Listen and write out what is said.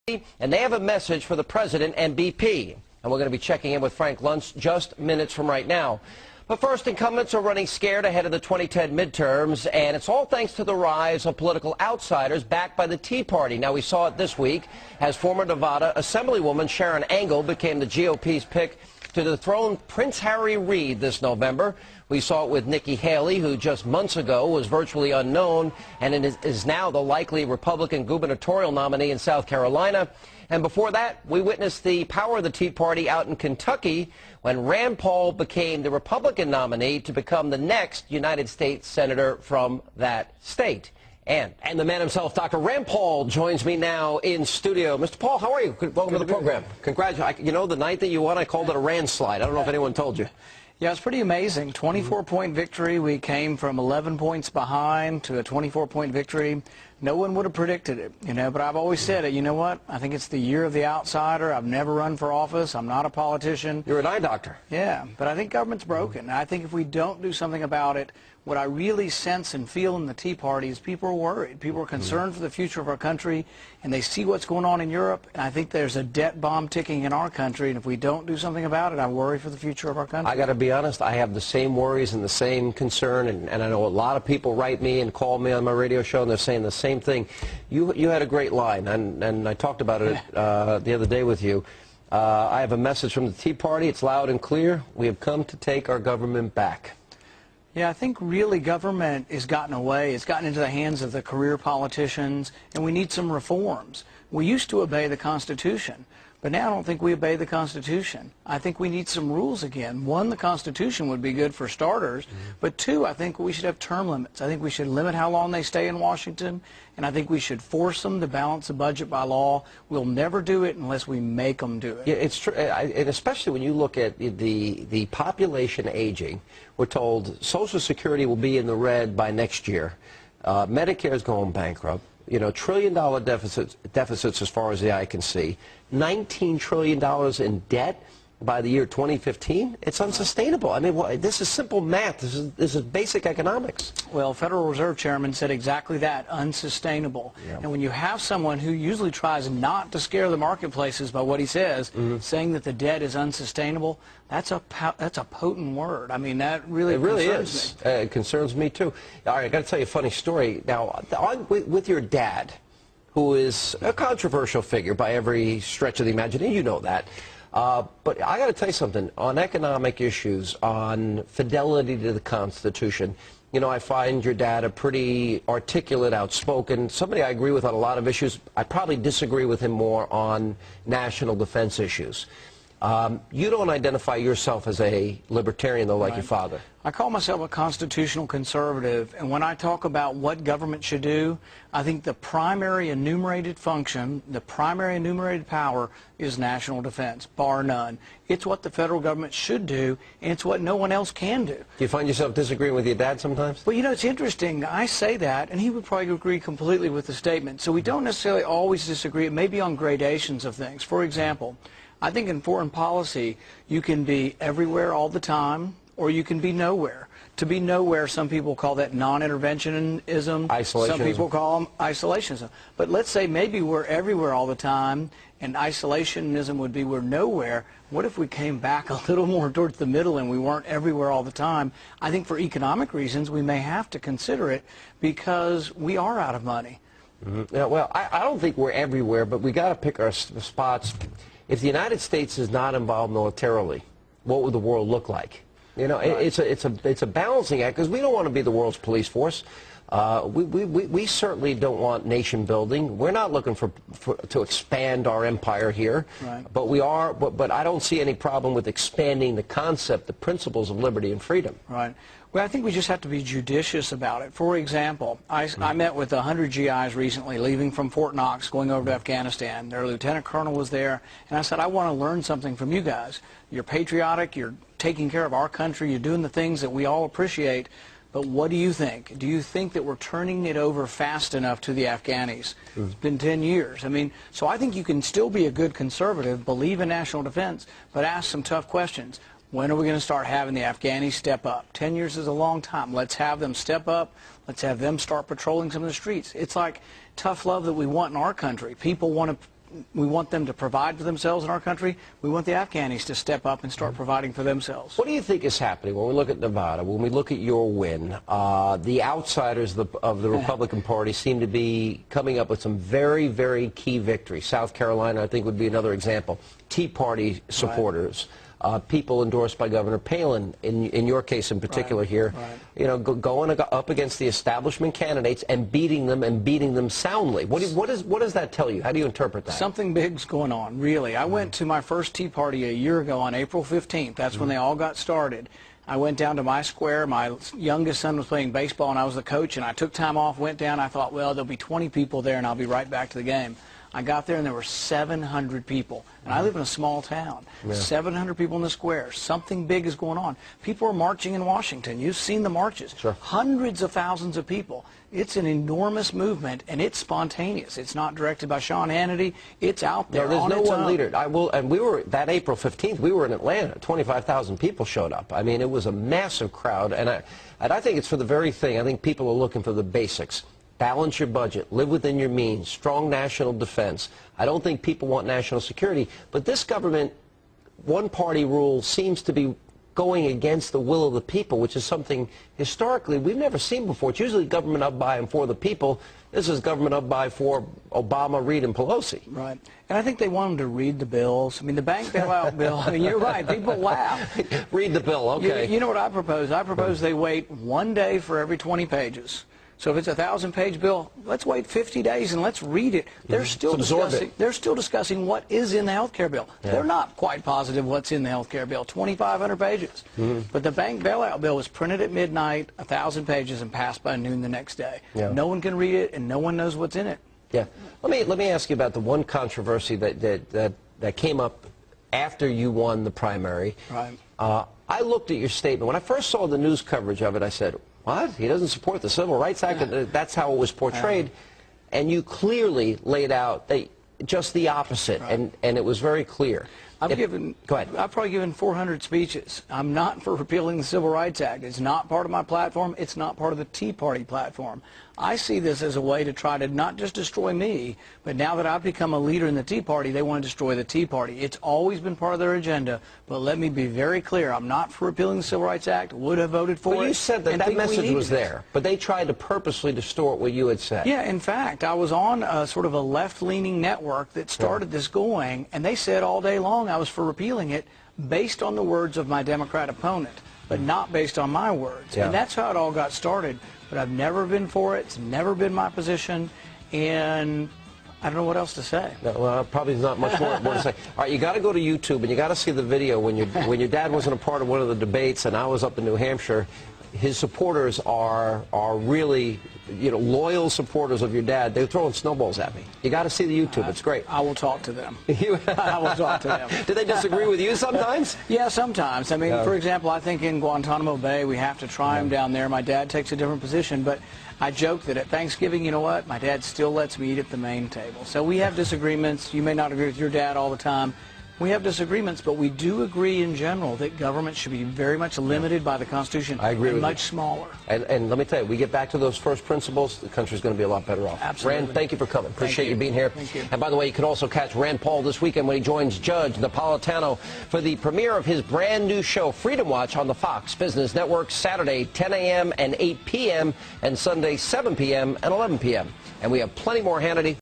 and they have a message for the president and BP. And we're going to be checking in with Frank Luntz just minutes from right now. But first, incumbents are running scared ahead of the 2010 midterms, and it's all thanks to the rise of political outsiders backed by the Tea Party. Now, we saw it this week as former Nevada Assemblywoman Sharon Angle became the GOP's pick to dethrone Prince Harry Reid this November. We saw it with Nikki Haley, who just months ago was virtually unknown and is now the likely Republican gubernatorial nominee in South Carolina. And before that, we witnessed the power of the Tea Party out in Kentucky when Rand Paul became the Republican nominee to become the next United States Senator from that state. And the man himself, Dr. Rand Paul, joins me now in studio. Mr. Paul, how are you? Welcome to the program. Congratulations. You know, the night that you won, I called it a Rand slide. I don't know if anyone told you. Yeah, it's pretty amazing. 24-point victory. We came from 11 points behind to a 24-point victory. No one would have predicted it, you know, but I've always said it. You know what? I think it's the year of the outsider. I've never run for office. I'm not a politician. You're an eye doctor. Yeah, but I think government's broken. I think if we don't do something about it, what I really sense and feel in the Tea Party is people are worried. People are concerned for the future of our country, and they see what's going on in Europe, and I think there's a debt bomb ticking in our country, and if we don't do something about it, I worry for the future of our country. I got to be honest, I have the same worries and the same concern, and I know a lot of people write me and call me on my radio show, and they're saying the same thing. You had a great line, and I talked about it the other day with you. I have a message from the Tea Party. It's loud and clear. We have come to take our government back. Yeah, I think really government has gotten away. It's gotten into the hands of the career politicians, and we need some reforms. We used to obey the Constitution, but now I don't think we obey the Constitution. I think we need some rules again. One, the Constitution would be good for starters, but two, I think we should have term limits. I think we should limit how long they stay in Washington, and I think we should force them to balance the budget by law. We'll never do it unless we make them do it. Yeah, it's true, and especially when you look at the population aging. We're told Social Security will be in the red by next year. Medicare is going bankrupt. You know, trillion-dollar deficits as far as the eye can see. $19 trillion in debt by the year 2015. It's unsustainable. I mean, this is simple math. This is basic economics. Well, Federal Reserve Chairman said exactly that, unsustainable. Yeah. And when you have someone who usually tries not to scare the marketplaces by what he says, saying that the debt is unsustainable, that's a potent word. I mean, that really concerns me. It concerns me too. All right, I got to tell you a funny story. Now, with your dad, who is a controversial figure by every stretch of the imagination, you know that. But I got to tell you something, on economic issues, on fidelity to the Constitution, you know, I find your dad a pretty articulate, outspoken, somebody I agree with on a lot of issues. I probably disagree with him more on national defense issues. You don't identify yourself as a libertarian, though, like your father. I call myself a constitutional conservative, and when I talk about what government should do, I think the primary enumerated function, the primary enumerated power is national defense, bar none. It's what the federal government should do, and it's what no one else can do. Do you find yourself disagreeing with your dad sometimes? Well, you know, it's interesting. I say that, and he would probably agree completely with the statement. So we don't necessarily always disagree. It may be on gradations of things. For example, I think in foreign policy, you can be everywhere all the time, or you can be nowhere. To be nowhere, some people call that non-interventionism. Isolationism. Some people call them isolationism. But let's say maybe we're everywhere all the time, and isolationism would be we're nowhere. What if we came back a little more towards the middle and we weren't everywhere all the time? I think for economic reasons, we may have to consider it because we are out of money. Yeah, well, I don't think we're everywhere, but we got to pick our spots. If the United States is not involved militarily, what would the world look like? You know, right. it's a balancing act because we don't want to be the world's police force. We certainly don't want nation building. We're not looking to expand our empire here. Right. But we are. But I don't see any problem with expanding the concept, the principles of liberty and freedom. Right. Well, I think we just have to be judicious about it. For example, I met with 100 GIs recently leaving from Fort Knox, going over to Afghanistan. Their lieutenant colonel was there, and I said, I want to learn something from you guys. You're patriotic, you're taking care of our country, you're doing the things that we all appreciate, but what do you think? Do you think that we're turning it over fast enough to the Afghanis? It's been 10 years. I mean, so I think you can still be a good conservative, believe in national defense, but ask some tough questions. When are we going to start having the Afghanis step up? 10 years is a long time. Let's have them step up. Let's have them start patrolling some of the streets. It's like tough love that we want in our country. People want to want them to provide for themselves in our country. We want the Afghanis to step up and start providing for themselves. What do you think is happening when we look at Nevada, when we look at your win? The outsiders of the Republican Party seem to be coming up with some very, very key victories. South Carolina, I think, would be another example. Tea Party supporters. People endorsed by Governor Palin, in your case in particular here, going up against the establishment candidates and beating them soundly. What does that tell you? How do you interpret that? Something big's going on, really. I went to my first Tea Party a year ago on April 15th. That's when they all got started. I went down to my square. My youngest son was playing baseball, and I was the coach, and I took time off, went down. I thought, well, there'll be 20 people there, and I'll be right back to the game. I got there, and there were 700 people. And I live in a small town. 700 people in the square. Something big is going on. People are marching in Washington. You've seen the marches. Sure. Hundreds of thousands of people. It's an enormous movement, and it's spontaneous. It's not directed by Sean Hannity. It's out there. No, there's no one leader. And we were, that April 15th, we were in Atlanta. 25,000 people showed up. I mean, it was a massive crowd. And I think it's for the very thing. I think people are looking for the basics. Balance your budget, live within your means, strong national defense. I don't think people want national security, but this government, one-party rule seems to be going against the will of the people, which is something historically we've never seen before. It's usually government up by and for the people. This is government up by for Obama, Reid, and Pelosi. Right. And I think they want them to read the bills. I mean, the bank bailout bill, I mean, you're right. People laugh. Read the bill, okay. You know what I propose? I propose they wait 1 day for every 20 pages. So if it's a 1,000-page bill, let's wait 50 days and let's read it. They're still discussing what is in the health care bill. Yeah. They're not quite positive what's in the health care bill. 2,500 pages. But the bank bailout bill was printed at midnight, 1,000 pages, and passed by noon the next day. Yeah. No one can read it, and no one knows what's in it. Yeah. Let me ask you about the one controversy that came up after you won the primary. Right. I looked at your statement. When I first saw the news coverage of it, I said, what? He doesn't support the Civil Rights Act? That's how it was portrayed. And you clearly laid out just the opposite, and it was very clear. I've probably given 400 speeches. I'm not for repealing the Civil Rights Act. It's not part of my platform. It's not part of the Tea Party platform. I see this as a way to try to not just destroy me, but now that I've become a leader in the Tea Party, they want to destroy the Tea Party. It's always been part of their agenda, but let me be very clear. I'm not for repealing the Civil Rights Act, would have voted for it. But you said that message was there, but they tried to purposely distort what you had said. Yeah, in fact, I was on sort of a left-leaning network that started this going, and they said all day long I was for repealing it based on the words of my Democrat opponent, but not based on my words. And that's how it all got started. But I've never been for it. It's never been my position, and I don't know what else to say. No, well, probably not much more to say. All right, you got to go to YouTube, and you got to see the video when your dad wasn't a part of one of the debates, and I was up in New Hampshire. His supporters are really, loyal supporters of your dad. They're throwing snowballs at me. You got to see the YouTube. It's great. I will talk to them. I will talk to them. Do they disagree with you sometimes? Yeah, sometimes. I mean, for example, I think in Guantanamo Bay we have to try them down there. My dad takes a different position, but I joke that at Thanksgiving, you know what? My dad still lets me eat at the main table. So we have disagreements. You may not agree with your dad all the time. We have disagreements, but we do agree in general that government should be very much limited by the Constitution. I agree with much smaller. And let me tell you, we get back to those first principles, the country's going to be a lot better off. Absolutely. Rand, thank you for coming. Appreciate you being here. Thank you. And by the way, you can also catch Rand Paul this weekend when he joins Judge Napolitano for the premiere of his brand new show, Freedom Watch, on the Fox Business Network, Saturday 10 a.m. and 8 p.m. and Sunday 7 p.m. and 11 p.m. And we have plenty more Hannity.